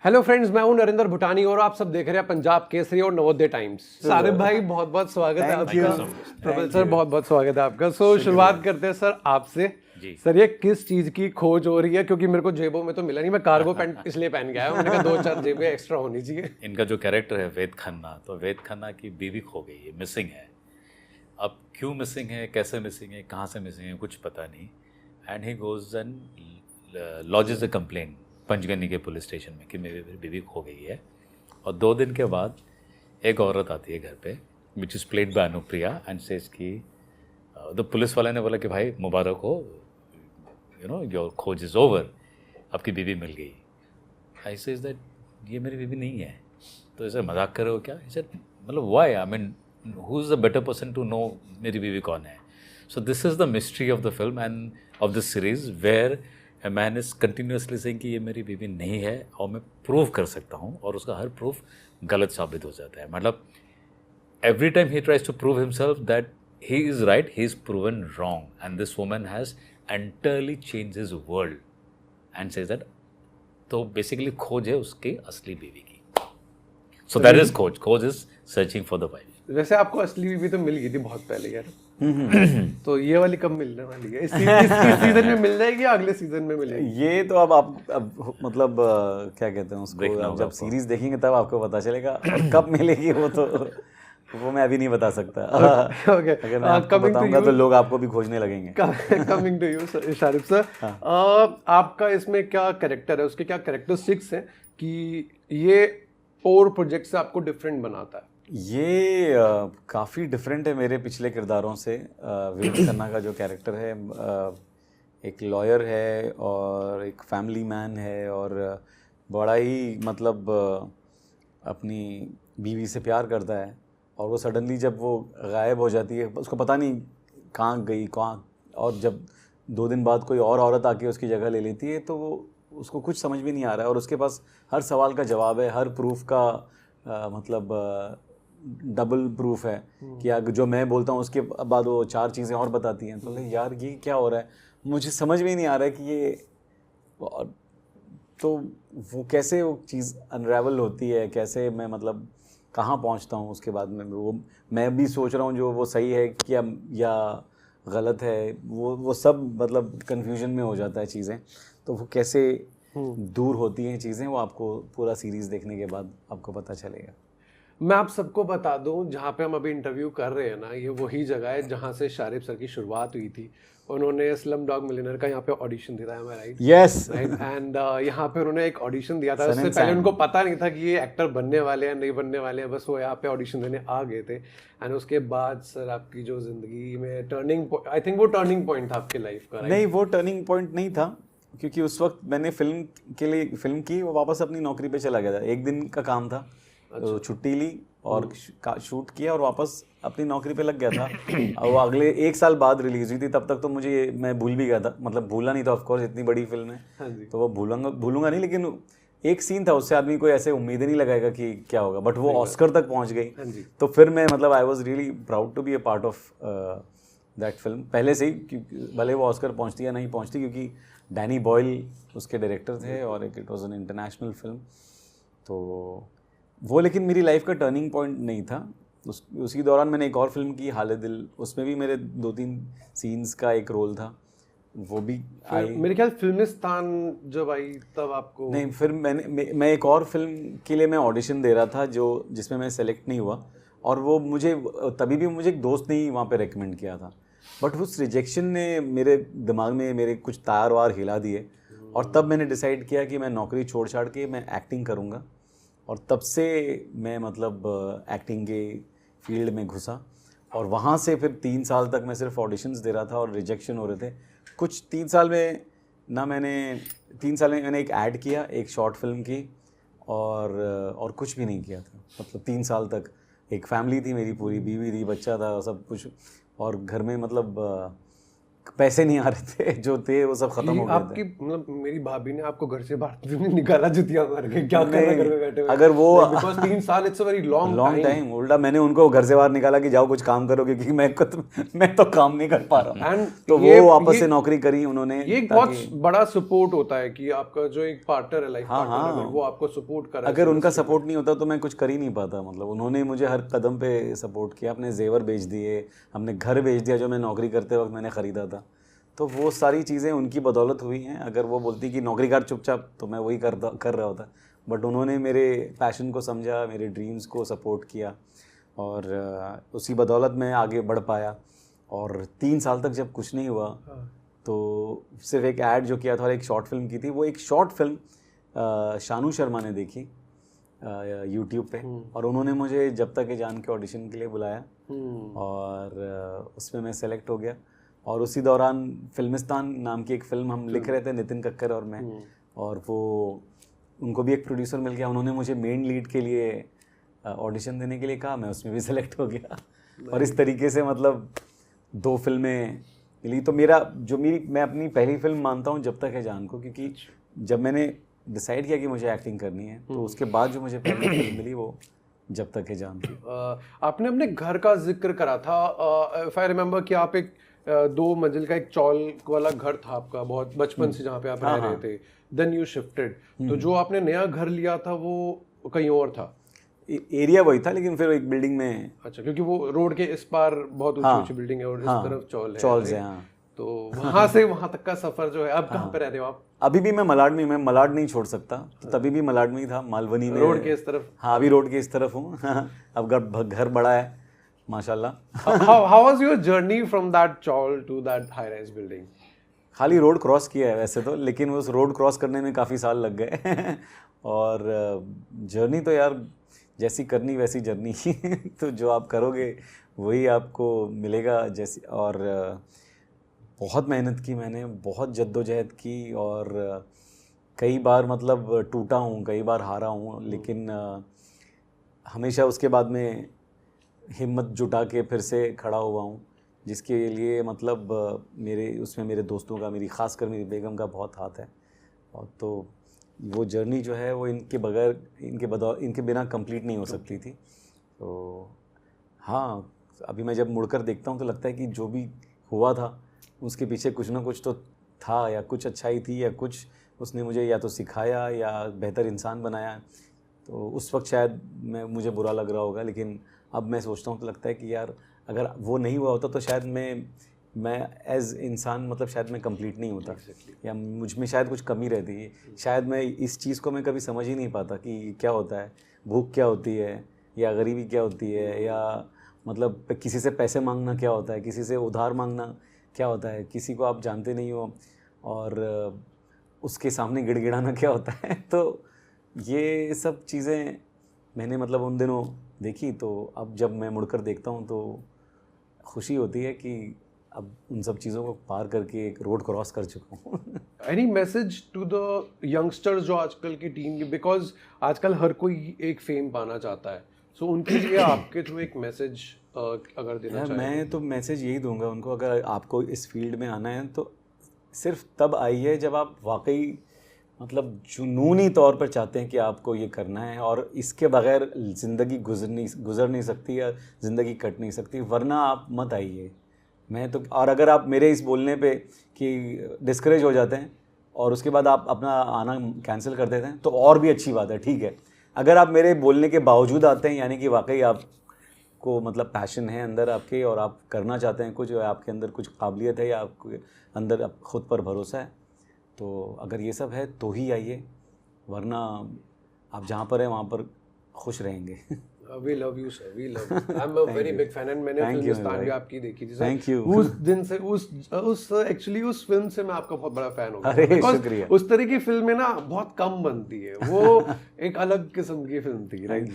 Hello friends, मैं हूं नरेंद्र भूटानी और आप सब देख रहे हैं पंजाब केसरी और नवोदय टाइम्स। सारिब भाई बहुत बहुत स्वागत है आपका। प्रबल सर बहुत बहुत स्वागत है आपका। शुरुआत करते हैं सर आपसे। सर ये किस चीज की खोज हो रही है, क्योंकि मेरे को जेबों में तो मिला नहीं, मैं कार्गो पैंट इसलिए पहन के आया हूं, मैंने कहा 2-4 जेबें एक्स्ट्रा होनी चाहिए। इनका जो कैरेक्टर है वेद खन्ना, तो वेद खन्ना की बीवी खो गई है, मिसिंग है। अब क्यों मिसिंग है, कैसे मिसिंग है, कहाँ से मिसिंग है, कुछ पता नहीं। And he goes and lodges a complaint Panchgani के पुलिस स्टेशन में कि मेरी बीवी खो गई है। और 2 दिन के बाद एक औरत आती है घर पे, which is played by Anupriya, and says कि तो पुलिस वाले ने बोला कि भाई मुबारक हो, यू नो योर खोज इज़ ओवर, आपकी बीवी मिल गई। आई सेज दैट ये मेरी बीवी नहीं है। तो ऐसे मजाक कर रहे हो क्या? इसे मतलब why, I mean who is the better person to know मेरी बीवी कौन है। So this is the mystery of the film and of this series, where a man is continuously saying कि ये मेरी बीवी नहीं है और मैं प्रूव कर सकता हूँ, और उसका हर प्रूफ गलत साबित हो जाता है। मतलब every time he tries to prove himself that he is right, he is proven wrong, and this woman has entirely changed his world and says that तो बेसिकली खोज है उसकी असली बीवी की। So that is खोज is searching for the wife। वैसे आपको असली बीवी तो मिल गई थी बहुत पहले यार। तो ये वाली कब मिलने वाली है? इस सीजन में मिल जाएगी या अगले सीजन में मिलेगी? ये तो अब मतलब क्या कहते हैं उसको, अब जब सीरीज देखेंगे तब आपको पता चलेगा। और कब मिलेगी वो मैं अभी नहीं बता सकता। Okay. अगर मैं आपको बताऊंगा तो लोग आपको भी खोजने लगेंगे। Coming to you Sharib sir, आपका इसमें क्या कैरेक्टर है, उसके क्या कैरेक्टरिस्टिक्स हैं कि ये और प्रोजेक्ट से आपको डिफरेंट बनाता है? ये काफ़ी डिफरेंट है मेरे पिछले किरदारों से। वेद खन्ना का जो कैरेक्टर है, एक लॉयर है और एक फैमिली मैन है, और बड़ा ही मतलब अपनी बीवी से प्यार करता है। और वो सडनली जब वो गायब हो जाती है, उसको पता नहीं कहाँ गई कहाँ, और जब 2 दिन बाद कोई और औरत आके उसकी जगह ले लेती है, तो वो उसको कुछ समझ भी नहीं आ रहा है। और उसके पास हर सवाल का जवाब है, हर प्रूफ का मतलब डबल प्रूफ है कि अगर जो मैं बोलता हूँ उसके बाद वो 4 चीज़ें और बताती हैं। तो यार ये क्या हो रहा है, मुझे समझ में नहीं आ रहा है कि ये, तो वो कैसे वो चीज़ अनरेवल होती है, कैसे मैं मतलब कहाँ पहुँचता हूँ उसके बाद में। वो मैं भी सोच रहा हूँ जो वो सही है क्या या गलत है, वो सब मतलब कन्फ्यूजन में हो जाता है चीज़ें। तो वो कैसे दूर होती हैं चीज़ें, वो आपको पूरा सीरीज़ देखने के बाद आपको पता चलेगा। मैं आप सबको बता दूं, जहाँ पे हम अभी इंटरव्यू कर रहे हैं ना, ये वही जगह है जहाँ से शारिब सर की शुरुआत हुई थी। उन्होंने स्लम डॉग मिलियनेयर का यहाँ पे ऑडिशन दिया था, राइट? Yes right. एंड यहाँ पे उन्होंने एक ऑडिशन दिया था। उससे पहले उनको पता नहीं था कि ये एक्टर बनने वाले हैं नहीं बनने वाले हैं, बस वो यहाँ पे ऑडिशन देने आ गए थे। एंड उसके बाद सर आपकी जो जिंदगी में टर्निंग, आई थिंक वो टर्निंग पॉइंट था आपकी लाइफ का, राइट? नहीं, वो टर्निंग पॉइंट नहीं था, क्योंकि उस वक्त मैंने फिल्म की, वो वापस अपनी नौकरी पे चला गया था। 1 दिन का काम था, तो छुट्टी ली और शूट किया और वापस अपनी नौकरी पे लग गया था। और वो अगले 1 साल बाद रिलीज हुई थी। तब तक तो मैं भूल भी गया था, मतलब भूला नहीं था, ऑफ कोर्स इतनी बड़ी फिल्म है तो वो भूलूंगा नहीं, लेकिन एक सीन था, उससे आदमी को ऐसे उम्मीद नहीं लगाएगा कि क्या होगा, बट वो ऑस्कर तक पहुंच गई। तो फिर मैं मतलब I was really proud to be a part of that film पहले से ही, भले वो ऑस्कर पहुंचती या नहीं पहुंचती, क्योंकि डैनी बॉयल उसके डायरेक्टर थे और it was an international film. तो वो लेकिन मेरी लाइफ का टर्निंग पॉइंट नहीं था। उसी दौरान मैंने एक और फिल्म की, हाले दिल, उसमें भी मेरे 2-3 सीन्स का एक रोल था, वो भी आई। मेरे ख्याल फिल्मिस्तान जब आई तब आपको नहीं, फिर मैं एक और फिल्म के लिए मैं ऑडिशन दे रहा था जिसमें मैं सेलेक्ट नहीं हुआ, और वो तभी भी मुझे एक दोस्त ने ही वहाँ पे रेकमेंड किया था। बट उस रिजेक्शन ने मेरे दिमाग में मेरे कुछ तार वार हिला दिए, और तब मैंने डिसाइड किया कि मैं नौकरी छोड़ छाड़ के मैं एक्टिंग करूँगा। और तब से मैं मतलब एक्टिंग के फील्ड में घुसा, और वहाँ से फिर 3 साल तक मैं सिर्फ ऑडिशंस दे रहा था और रिजेक्शन हो रहे थे। कुछ 3 साल में मैंने एक ऐड किया, एक शॉर्ट फिल्म की, और कुछ भी नहीं किया था। मतलब 3 साल तक एक फैमिली थी मेरी पूरी, बीवी थी, बच्चा था, सब कुछ, और घर में मतलब पैसे नहीं आ रहे थे, जो थे वो सब खत्म हो गए आपकी मतलब मेरी भाभी ने आपको घर से बाहर नहीं निकाला, जुतियां मार के, क्या कर रहे घर में बैठे हुए? अगर वो बिकॉज़ 3 साल it's a very long time, उल्टा मैंने उनको घर से बाहर निकाला कि जाओ कुछ काम करो, क्योंकि मैं तो काम नहीं कर पा रहा हूँ। तो वो वापस से नौकरी करी उन्होंने। ये एक बहुत बड़ा सपोर्ट होता है कि आपका जो एक पार्टनर है, लाइफ पार्टनर, वो आपको सपोर्ट कर रहा है। अगर उनका सपोर्ट नहीं होता तो मैं कुछ कर ही नहीं पाता। मतलब उन्होंने मुझे हर कदम पे सपोर्ट किया, अपने जेवर बेच दिए, अपने घर बेच दिया जो मैं नौकरी करते वक्त मैंने ख़रीदा था। तो वो सारी चीज़ें उनकी बदौलत हुई हैं। अगर वो बोलती कि नौकरी कर चुपचाप, तो मैं वही कर रहा होता। बट उन्होंने मेरे पैशन को समझा, मेरे ड्रीम्स को सपोर्ट किया, और उसी बदौलत मैं आगे बढ़ पाया। और 3 साल तक जब कुछ नहीं हुआ तो सिर्फ एक ऐड जो किया था और एक शॉर्ट फिल्म की थी, वो एक शॉर्ट फिल्म शानू शर्मा ने देखी यूट्यूब पे, और उन्होंने मुझे जब तक है जान के ऑडिशन के लिए बुलाया, और उसमें मैं सेलेक्ट हो गया। और उसी दौरान फिल्मिस्तान नाम की एक फ़िल्म हम लिख रहे थे, नितिन कक्कर और मैं, और वो उनको भी एक प्रोड्यूसर मिल गया, उन्होंने मुझे मेन लीड के लिए ऑडिशन देने के लिए कहा, मैं उसमें भी सेलेक्ट हो गया। और इस तरीके से मतलब 2 फिल्में मिली। तो मैं अपनी पहली फिल्म मानता हूँ जब तक है जान को, क्योंकि जब मैंने डिसाइड किया कि मुझे एक्टिंग करनी है, तो उसके बाद जो मुझे पहली फिल्म मिली वो जब तक है जान थी। आपने अपने घर का जिक्र करा था, इफ आई रिमेम्बर, कि आप एक 2 मंजिल का एक चौल वाला घर था आपका बहुत बचपन से, जहाँ पे आप रह रहे थे। देन यू शिफ्टेड, तो जो आपने नया घर लिया था वो कहीं और था? एरिया वही था, लेकिन फिर एक बिल्डिंग में। अच्छा, क्योंकि वो रोड के इस पार बहुत ऊंची बिल्डिंग है और इस तरफ चौल है। हाँ। तो वहां से वहां तक का सफर जो है, अब कहाँ पे रहते हो आप? अभी भी मैं मलाड नहीं छोड़ सकता, तो तभी भी मलाड में ही था, मालवनी में, रोड के इस तरफ। हाँ, अभी रोड के इस तरफ हूँ। अब घर बड़ा है माशाल्लाह। How was your journey from that chawl to that high-rise building? खाली रोड क्रॉस किया है वैसे तो, लेकिन उस रोड क्रॉस करने में काफ़ी साल लग गए। और जर्नी तो यार जैसी करनी वैसी जर्नी। तो जो आप करोगे वही आपको मिलेगा जैसी। और बहुत मेहनत की मैंने, बहुत जद्दोजहद की, और कई बार मतलब टूटा हूँ, कई बार हारा हूँ, लेकिन हमेशा उसके बाद में हिम्मत जुटा के फिर से खड़ा हुआ हूँ, जिसके लिए मतलब मेरे दोस्तों का, ख़ासकर मेरी बेगम का बहुत हाथ है। और तो वो जर्नी जो है वो इनके बिना कंप्लीट नहीं हो सकती थी। तो हाँ, अभी मैं जब मुड़कर देखता हूँ तो लगता है कि जो भी हुआ था उसके पीछे कुछ ना कुछ तो था, या कुछ अच्छाई थी, या कुछ उसने मुझे या तो सिखाया या बेहतर इंसान बनाया। तो उस वक्त शायद मुझे बुरा लग रहा होगा, लेकिन अब मैं सोचता हूँ तो लगता है कि यार अगर वो नहीं हुआ होता तो शायद मैं एज इंसान मतलब शायद मैं कंप्लीट नहीं होता। या मुझ में शायद कुछ कमी रहती है। शायद मैं इस चीज़ को मैं कभी समझ ही नहीं पाता कि क्या होता है, भूख क्या होती है, या गरीबी क्या होती है, या मतलब किसी से पैसे मांगना क्या होता है, किसी से उधार मांगना क्या होता है, किसी को आप जानते नहीं हो और उसके सामने गिड़गिड़ाना क्या होता है। तो ये सब चीज़ें मैंने मतलब उन दिनों देखी। तो अब जब मैं मुड़कर देखता हूँ तो खुशी होती है कि अब उन सब चीज़ों को पार करके एक रोड क्रॉस कर चुका हूँ। Any message to the youngsters जो आजकल की टीम की, बिकॉज आजकल हर कोई एक फेम पाना चाहता है, सो उनके लिए आपके थ्रू एक मैसेज अगर देना चाहें? मैं तो मैसेज यही दूंगा उनको, अगर आपको इस फील्ड में आना है तो सिर्फ तब आइए जब आप वाकई मतलब जुनूनी तौर पर चाहते हैं कि आपको ये करना है, और इसके बगैर ज़िंदगी गुजर नहीं सकती या ज़िंदगी कट नहीं सकती, वरना आप मत आइए। मैं तो, और अगर आप मेरे इस बोलने पे कि डिस्करेज हो जाते हैं और उसके बाद आप अपना आना कैंसिल कर देते हैं तो और भी अच्छी बात है, ठीक है। अगर आप मेरे बोलने के बावजूद आते हैं, यानी कि वाकई आपको मतलब पैशन है अंदर आपके और आप करना चाहते हैं कुछ, आपके अंदर कुछ काबिलियत है या आपके अंदर खुद पर भरोसा है, तो अगर ये सब है तो ही आइए, वरना आप जहाँ पर हैं वहाँ पर खुश रहेंगे। We love you sir, we love you. I'm a very big fan and मैंने फिल्मिस्तान भी आपकी देखी थी सर। Thank you. उस दिन से एक्चुअली उस फिल्म से मैं आपका बहुत बड़ा फैन हो गया। अरे शुक्रिया। उस तरह की फिल्में ना बहुत कम बनती है, वो एक अलग किस्म की फिल्म थी, राइट?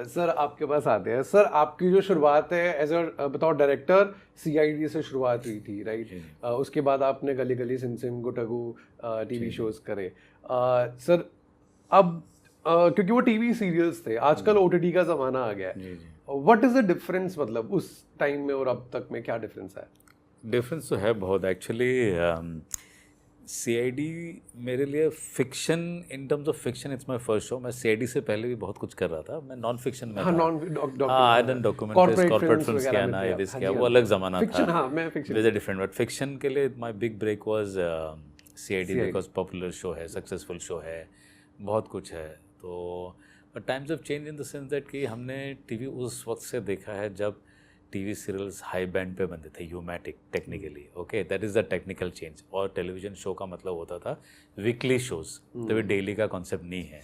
सर आपके पास आते हैं। सर आपकी जो शुरुआत है एज अ बताओ डायरेक्टर, CID से शुरुआत हुई थी, राइट? उसके बाद आपने गली गली सिम सिम गुटगू TV शोज करे। सर अब क्योंकि वो टीवी सीरियल्स थे, आजकल OTT का ज़माना आ गया है। व्हाट इज़ द डिफरेंस, मतलब उस टाइम में और अब तक में क्या डिफरेंस है? डिफरेंस तो है बहुत एक्चुअली। CID मेरे लिए fiction, in terms of fiction it's my first show. मैं CID से पहले भी बहुत कुछ कर रहा था, मैं नॉन फिक्शन में हाँ, था। I done documentaries, corporate films किया ना, ये दिस किया, वो अलग ज़माना फिक्शन, था। हाँ मैं fiction, it is a different, but fiction के लिए my big break was CID because popular show है, सक्सेसफुल शो है, बहुत कुछ है। तो but times of change in the sense that कि हमने टीवी उस वक्त से देखा है जब टीवी सीरियल्स हाई बैंड पे बनते थे, umatic technically, okay, that is the technical change. और टेलीविज़न शो का मतलब होता था वीकली शोज, तभी डेली का कॉन्सेप्ट नहीं है।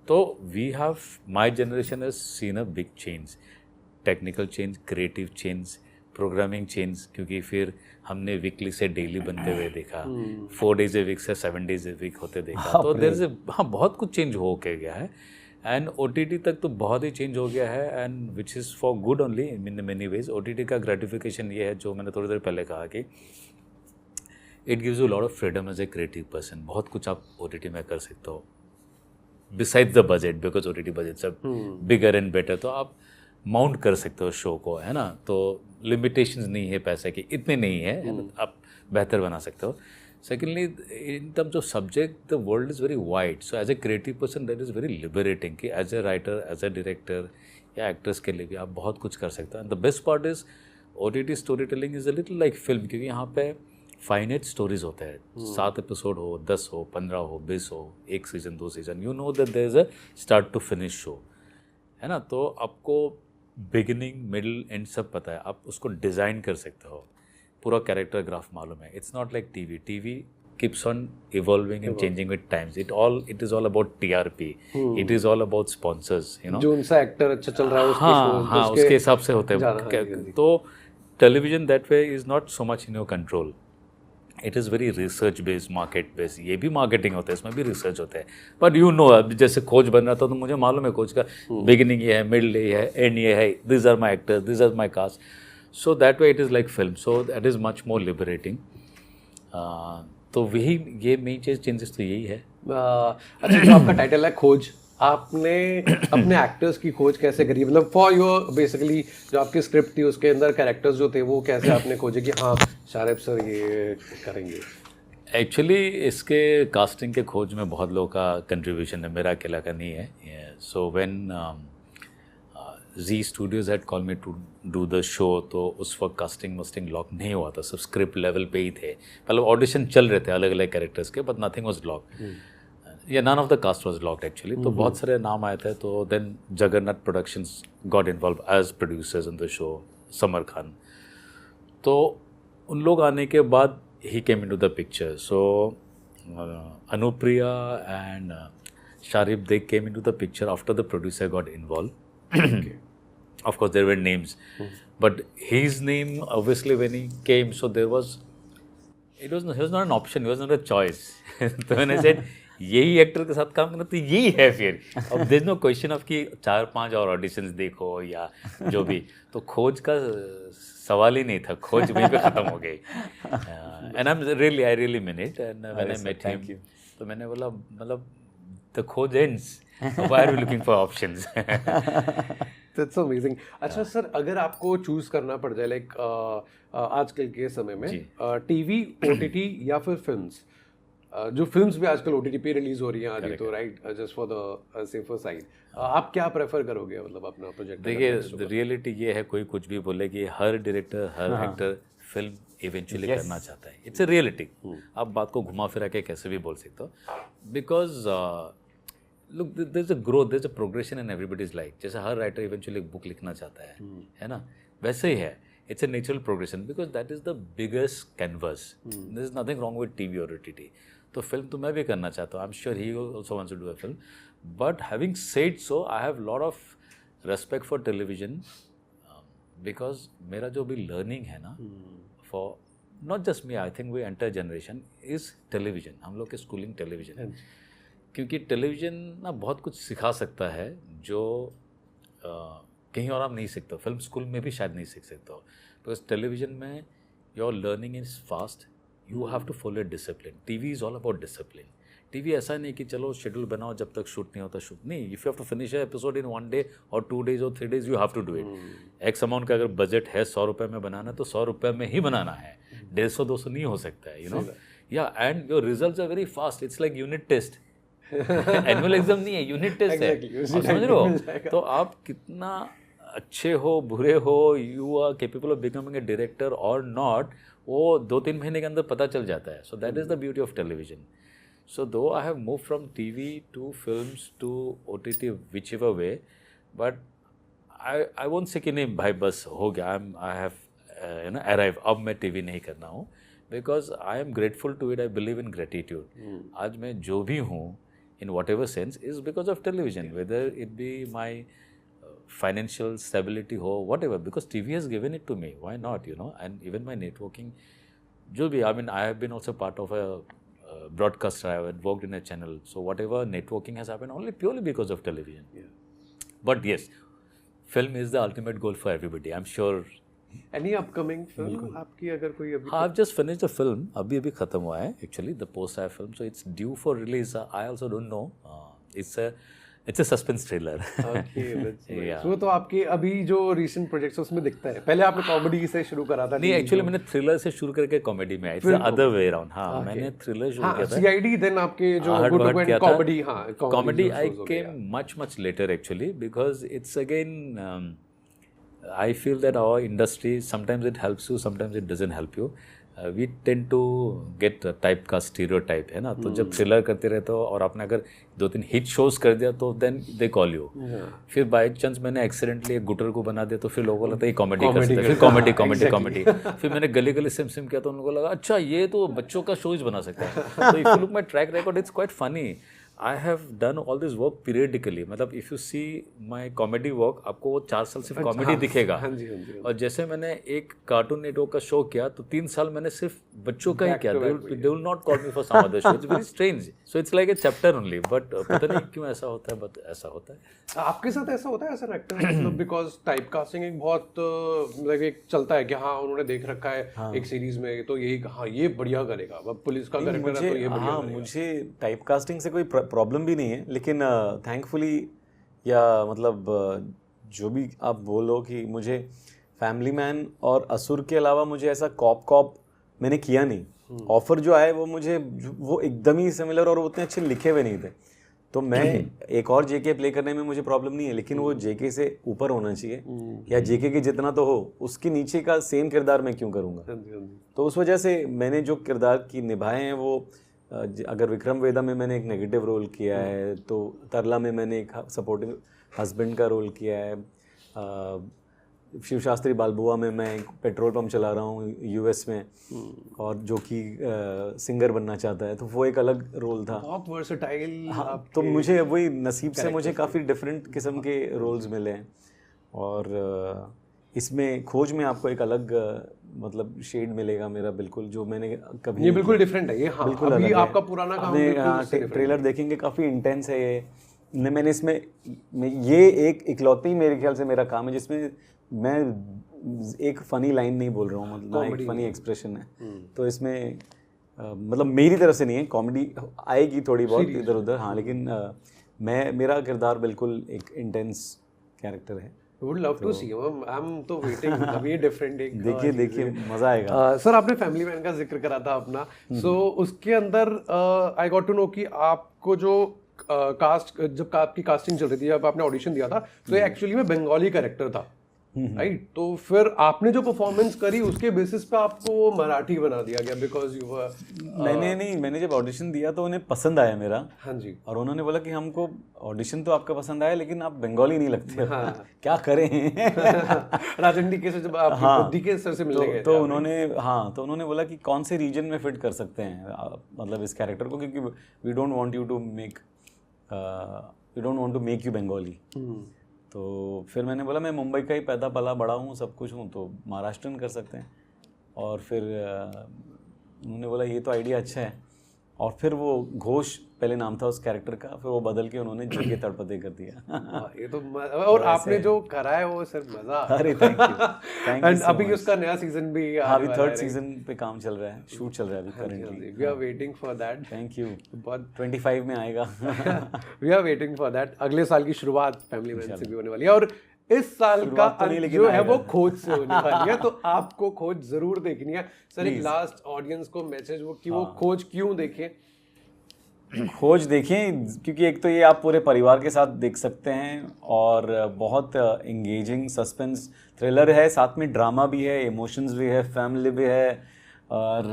तो we have, my generation has seen a big change, technical change, creative change, programming change, क्योंकि फिर हमने वीकली से डेली बनते हुए देखा, 4 days a week से 7 days a week होते देखा। तो देयर इज, हाँ बहुत कुछ चेंज हो के गया है। एंड OTT तक तो बहुत ही चेंज हो गया है, and which is for good only in many ways. OTT का ग्रेटिफिकेशन ये है, जो मैंने थोड़ी देर पहले कहा कि it gives you lot of freedom as a creative person. बहुत कुछ आप OTT में कर सकते हो besides the budget, because OTT budget सब बिगर एंड बेटर, तो आप माउंट कर सकते हो शो को, है ना। तो लिमिटेशंस नहीं है पैसे की, इतने नहीं है, आप बेहतर बना सकते हो। Secondly, in terms of subject the world is very wide, so as a creative person that is very liberating कि as a writer, as a director या एक्ट्रेस के लिए भी आप बहुत कुछ कर सकते हो। And the best part is OTT storytelling is a little like film, क्योंकि यहाँ पे फाइनाइट स्टोरीज होते हैं, 7 एपिसोड हो, 10 हो, 15 हो, 20 हो, 1 season 2 season, you know that there is a start to finish show, है ना। तो आपको बिगिनिंग, मिडल, एंड सब पता है, आप उसको डिज़ाइन कर सकते हो, पूरा कैरेक्टर ग्राफ मालूम है। It's not like TV keeps on evolving and changing with times. It is all about TRP. It is all about sponsors, you know. जो उनसा एक्टर अच्छा चल रहा है उसके shows, हाँ, उसके हिसाब से होते हैं। तो television that way is not so much in your control, it is very research based, market based. ये भी मार्केटिंग होता है, इसमें भी रिसर्च होता है। बट यू नो, अब जैसे खोज बन रहा था तो मुझे मालूम है खोज का बिगिनिंग ये है, मिडल ये है, एंड ये है, this are my actors, this are my cast. So that way it is like film, so that is much more liberating. तो वही, ये मेन चेंजेस तो यही है। अच्छा, जो आपका टाइटल है खोज, आपने अपने एक्टर्स की खोज कैसे करी? मतलब फॉर योर बेसिकली जो आपकी स्क्रिप्ट थी उसके अंदर कैरेक्टर्स जो थे वो कैसे आपने खोजे कि हाँ शारिब सर ये करेंगे? एक्चुअली इसके कास्टिंग के खोज में बहुत लोगों का कंट्रीब्यूशन है, मेरा अकेला का नहीं है। So when Z Studios had called me to do the show, तो उस वक्त कास्टिंग लॉक नहीं हुआ था, सब स्क्रिप्ट लेवल पे ही थे। मतलब ऑडिशन चल रहे थे अलग अलग कैरेक्टर्स के, बट नथिंग वाज लॉक, या none of the cast was locked actually. तो बहुत सारे नाम आए थे। तो then Jagannath productions got involve as producers in the show, Samar Khan. तो उन लोग आने के बाद ही came into the picture. So Anupriya and Sharib, they came into the picture after the producer got involved. Of course there were names, but his name obviously when he came, so there was, he was not an option, he was not a choice. तो मैंने said यही actor के साथ काम करना तो यही है फिर। अब there is no question of कि 4-5 और ऑडिशंस देखो या जो भी, तो खोज का सवाल ही नहीं था, खोज वहीं पे ख़त्म हो गई। And I really mean it, and when I met him, तो मैंने बोला मतलब the खोज ends, why are we looking for options? That's amazing. अच्छा सर, अगर आपको चूज करना पड़ जाए लाइक आजकल के समय में टीवी, OTT या फिर फिल्म्स, जो फिल्म्स भी आजकल OTT पे रिलीज हो रही हैं आदि, तो right, just for the safer side, आप क्या प्रेफर करोगे मतलब अपना प्रोजेक्ट? देखिए रियलिटी ये है, कोई कुछ भी बोले कि हर डायरेक्टर, हर एक्टर फिल्म इवेंचुअली करना चाहता है। It's a reality. आप बात को घुमा फिरा के कैसे भी बोल सकते हो, because look, there is a growth, there is a progression in everybody's life. जैसे हर राइटर इवेंचुअली एक बुक लिखना चाहता है ना, वैसे ही है। It's a natural progression, because that is the biggest canvas. There is nothing wrong with TV और OTT। तो फिल्म तो मैं भी करना चाहता हूँ, I am sure he also wants to do a film. But having said so, I have lot of respect for television, because मेरा जो भी लर्निंग है ना, for not just me, I think we entire generation is television. हम लोग की schooling television, क्योंकि television ना बहुत कुछ सिखा सकता है जो कहीं और आप नहीं सीखते हो, फिल्म स्कूल में भी शायद नहीं सीख सकते हो। बिकॉज टेलीविजन में your learning is fast, you have to follow discipline. TV is all about discipline. TV ऐसा नहीं कि चलो शेड्यूल बनाओ जब तक शूट नहीं होता शूट नहीं. If you have to finish episode in 1 day और 2 days और 3 days you have to do it. X amount का अगर बजट है 100 रुपये में बनाना तो 100 रुपये में ही बनाना है. 150-200 नहीं हो सकता है, यू नो. या and your results are very fast. It's like unit test. Annual exam नहीं है, यूनिट टेस्ट है. आप समझ रहे हो. तो आप कितना अच्छे हो बुरे हो, you are capable of becoming a director और नॉट, वो 2-3 महीने के अंदर पता चल जाता है. So that is the beauty of television. So though I have moved from TV to films to OTT, whichever way, but I won't say कि नहीं भाई बस हो गया. I have arrived. अब मैं TV नहीं करना हूँ because I am grateful to it. I believe in gratitude. आज मैं जो भी हूँ in whatever sense is because of television. Whether it be my financial stability हो whatever, because TV has given it to me. Why not, you know? And even my networking, जो भी, I mean I have been also part of a broadcaster. I have worked in a channel, so whatever networking has happened only purely because of television. But yes, film is the ultimate goal for everybody, I'm sure. Any upcoming film आपकी अगर कोई अभी? I've just finished the film. अभी खत्म हुआ है actually, the post I film, so it's due for release. I also don't know. It's a suspense thriller. Okay, that's nice. So तो आपके अभी जो recent projects है उसमें दिखता है. पहले आपने कॉमेडी से शुरू करा था. नहीं, एक्चुअली मैंने थ्रिलर से शुरू करके कॉमेडी में आया. It's the other way around. हाँ, मैंने थ्रिलर शुरू किया था. CID, देन आपके जो गुड टू गुड कॉमेडी. हाँ, comedy I came much later actually because it's again I feel that our industry sometimes it helps you, sometimes it doesn't help you. We tend to get type का stereotype है ना. तो जब thriller करते रहते हो और आपने अगर 2-3 हिट शोज कर दिया तो देन दे कॉल यू. फिर बाय चांस मैंने एक्सीडेंटली एक गुटर को बना दिया तो फिर लोगों को लगता है ये कॉमेडी कर सकते हैं. फिर कॉमेडी. फिर मैंने गली सिम किया तो उनको लगा अच्छा ये तो बच्चों का शोज बना सकता है. तो if you look my track record it's quite funny. I have done all this work periodically. मतलब if you see my comedy work, आपको वो 4 साल सिर्फ कॉमेडी दिखेगा. हाँ जी. और जैसे मैंने एक कार्टून नेटवर्क का शो किया तो 3 साल मैंने सिर्फ बच्चों का ही किया. They will not call me for some other show. It's very strange. So it's like a chapter only. But पता नहीं क्यों ऐसा होता है, but ऐसा होता है. आपके साथ ऐसा होता है एज एन एक्टर? मतलब बिकॉज टाइप कास्टिंग एक बहुत मतलब एक चलता है कि हाँ उन्होंने देख रखा है एक सीरीज में तो यही हाँ ये बढ़िया करेगा. अब पुलिस का कैरेक्टर है तो ये बढ़िया करेगा. मुझे टाइप कास्टिंग से कोई प्रॉब्लम भी नहीं है, लेकिन थैंकफुली या मतलब जो भी आप बोलो कि मुझे फैमिली मैन और असुर के अलावा मुझे ऐसा कॉप मैंने किया नहीं. ऑफर जो आए वो मुझे वो एकदम ही सिमिलर और उतने अच्छे लिखे हुए नहीं थे. तो मैं एक और जेके प्ले करने में मुझे प्रॉब्लम नहीं है, लेकिन वो जेके से ऊपर होना चाहिए या जेके के जितना तो हो, उसके नीचे का सेम किरदार मैं क्यों करूँगा. तो उस वजह से मैंने जो किरदार की निभाए हैं वो, अगर विक्रम वेदा में मैंने एक नेगेटिव रोल किया है, तो तरला में मैंने एक सपोर्टिव हस्बैंड का रोल किया है, शिव शास्त्री बालबुआ में मैं एक पेट्रोल पंप चला रहा हूँ यूएस में, और जो कि सिंगर बनना चाहता है, तो वो एक अलग रोल था. बहुत वर्सेटाइल. हाँ, तो मुझे वही नसीब से मुझे काफ़ी डिफरेंट किस्म के रोल्स मिले हैं. और इसमें खोज में आपको एक अलग मतलब शेड मिलेगा मेरा, बिल्कुल जो मैंने कभी. ये बिल्कुल डिफरेंट है ये. हाँ, बिल्कुल अभी अलग आपका पुराना काम ट्रेलर देखेंगे काफ़ी इंटेंस है ये. मैंने इसमें ये एक इकलौती मेरे ख्याल से मेरा काम है जिसमें मैं एक फनी लाइन नहीं बोल रहा हूँ, मतलब एक फनी एक्सप्रेशन है. तो इसमें मतलब मेरी तरफ से नहीं है, कॉमेडी आएगी थोड़ी बहुत इधर उधर. हाँ, लेकिन मेरा किरदार बिल्कुल एक इंटेंस कैरेक्टर है. Would love to see. I'm तो waiting. अब ये डिफरेंट एक देखिए मजा आएगा. सर आपने फैमिली मैन का जिक्र करा था अपना, सो उसके अंदर आई गॉट टू नो कि आपको जो कास्ट जब आपकी कास्टिंग चल रही थी, जब आपने ऑडिशन दिया था, तो ये एक्चुअली में बंगाली कैरेक्टर था, राइट? तो फिर आपने जो परफॉर्मेंस करी उसके बेसिस पे आपको वो मराठी बना दिया गया बिकॉज यू वर. मैंने जब ऑडिशन दिया तो उन्हें पसंद आया मेरा. हाँ जी. और उन्होंने बोला कि हमको ऑडिशन तो आपका पसंद आया, लेकिन आप बंगाली नहीं लगते. हाँ. क्या करें. राजन के से जब आप बुद्धि के सर से मिलने गए तो उन्होंने बोला कि कौन से रीजन में फिट कर सकते हैं मतलब इस कैरेक्टर को, क्योंकि we don't want to make you Bengali. तो फिर मैंने बोला मैं मुंबई का ही पैदा पला बड़ा हूँ, सब कुछ हूँ, तो महाराष्ट्रन कर सकते हैं. और फिर उन्होंने बोला ये तो आइडिया अच्छा है. और फिर वो घोष पहले नाम था उस कैरेक्टर का, फिर वो बदल के उन्होंने जी के तड़पते कर दिया। ये तो और आपने जो करा है वो सर मजा। अरे थैंक यू एंड अभी उसका नया सीजन भी हाँ, अभी 3rd सीजन पे काम चल रहा है, शूट चल रहा है अभी currently. We are waiting for that. Thank you. बहुत 25 में आएगा। We are waiting for that. अगले साल की शुरुआत फैमिली मैन से भी होने वाली है, और इस साल का तो नहीं, लेकिन जो है आएगा। वो खोज से होने वाली है, तो आपको खोज जरूर देखनी है सर। एक लास्ट ऑडियंस को मैसेज वो कि वो खोज क्यों देखें। खोज देखें क्योंकि एक तो ये आप पूरे परिवार के साथ देख सकते हैं और बहुत एंगेजिंग सस्पेंस थ्रिलर है, साथ में ड्रामा भी है, इमोशंस भी है, फैमिली भी है और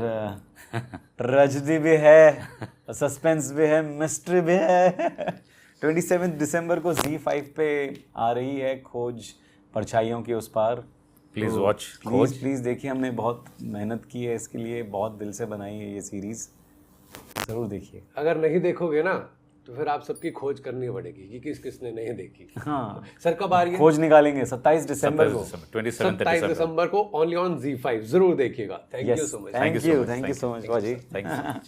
ट्रेजेडी भी है, सस्पेंस भी है, मिस्ट्री भी है। 27 दिसंबर को Z5 पे आ रही है खोज, परछाइयों के उस पार। प्लीज वॉच खोज, प्लीज़ देखिए। हमने बहुत मेहनत की है इसके लिए, बहुत दिल से बनाई है ये सीरीज़, ज़रूर देखिए। अगर नहीं देखोगे ना तो फिर आप सबकी खोज करनी पड़ेगी कि किस किसने नहीं देखी। हाँ, सर कब आ रही है? खोज निकालेंगे 27 दिसंबर को। 27 दिसंबर को ओनली ऑन Z5, जरूर देखिएगा। Thank you so much. Thank you so much भाजी। Thank you.